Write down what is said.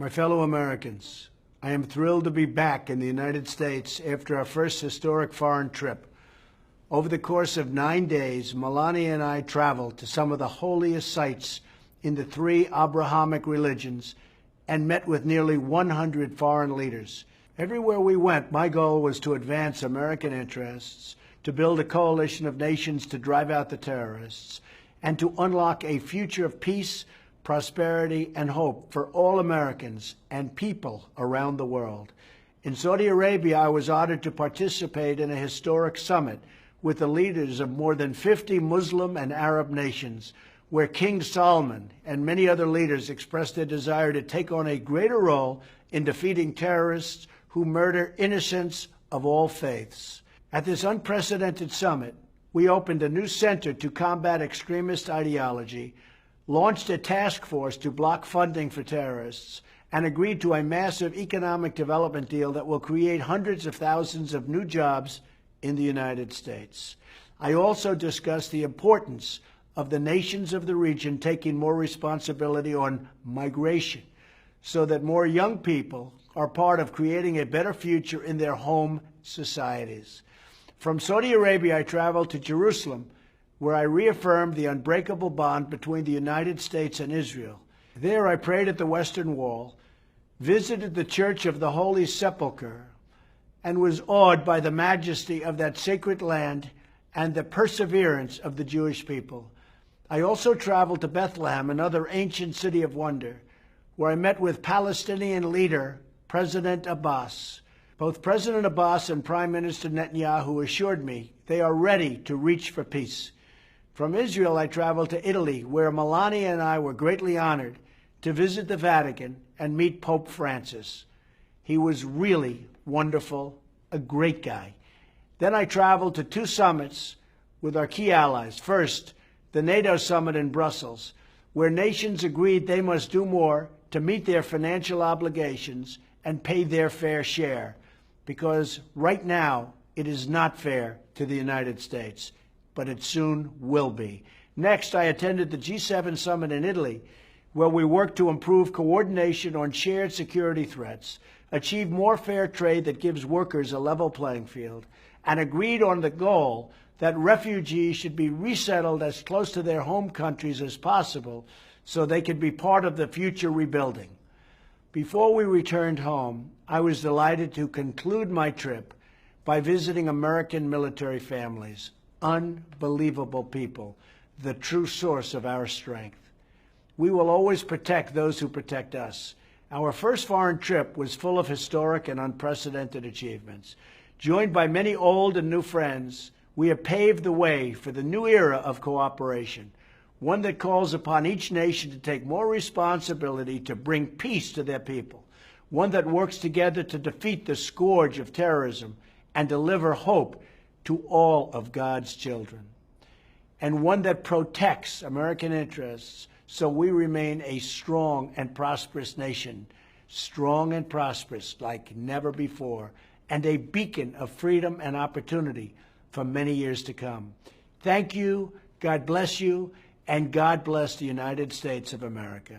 My fellow Americans, I am thrilled to be back in the United States after our first historic foreign trip. Over the course of 9 days, Melania and I traveled to some of the holiest sites in the 3 Abrahamic religions and met with nearly 100 foreign leaders. Everywhere we went, my goal was to advance American interests, to build a coalition of nations to drive out the terrorists, and to unlock a future of peace, prosperity, and hope for all Americans and people around the world. In Saudi Arabia, I was honored to participate in a historic summit with the leaders of more than 50 Muslim and Arab nations, where King Salman and many other leaders expressed their desire to take on a greater role in defeating terrorists who murder innocents of all faiths. At this unprecedented summit, we opened a new center to combat extremist ideology, launched a task force to block funding for terrorists, and agreed to a massive economic development deal that will create hundreds of thousands of new jobs in the United States. I also discussed the importance of the nations of the region taking more responsibility on migration so that more young people are part of creating a better future in their home societies. From Saudi Arabia, I traveled to Jerusalem, where I reaffirmed the unbreakable bond between the United States and Israel. There I prayed at the Western Wall, visited the Church of the Holy Sepulchre, and was awed by the majesty of that sacred land and the perseverance of the Jewish people. I also traveled to Bethlehem, another ancient city of wonder, where I met with Palestinian leader President Abbas. Both President Abbas and Prime Minister Netanyahu assured me they are ready to reach for peace. From Israel, I traveled to Italy, where Melania and I were greatly honored to visit the Vatican and meet Pope Francis. He was really wonderful, a great guy. Then I traveled to 2 summits with our key allies. First, the NATO summit in Brussels, where nations agreed they must do more to meet their financial obligations and pay their fair share, because right now it is not fair to the United States, but it soon will be. Next, I attended the G7 summit in Italy, where we worked to improve coordination on shared security threats, achieve more fair trade that gives workers a level playing field, and agreed on the goal that refugees should be resettled as close to their home countries as possible so they could be part of the future rebuilding. Before we returned home, I was delighted to conclude my trip by visiting American military families. Unbelievable people, the true source of our strength. We will always protect those who protect us. Our first foreign trip was full of historic and unprecedented achievements. Joined by many old and new friends, we have paved the way for the new era of cooperation, one that calls upon each nation to take more responsibility to bring peace to their people, one that works together to defeat the scourge of terrorism and deliver hope to all of God's children, and one that protects American interests so we remain a strong and prosperous nation, strong and prosperous like never before, and a beacon of freedom and opportunity for many years to come. Thank you, God bless you, and God bless the United States of America.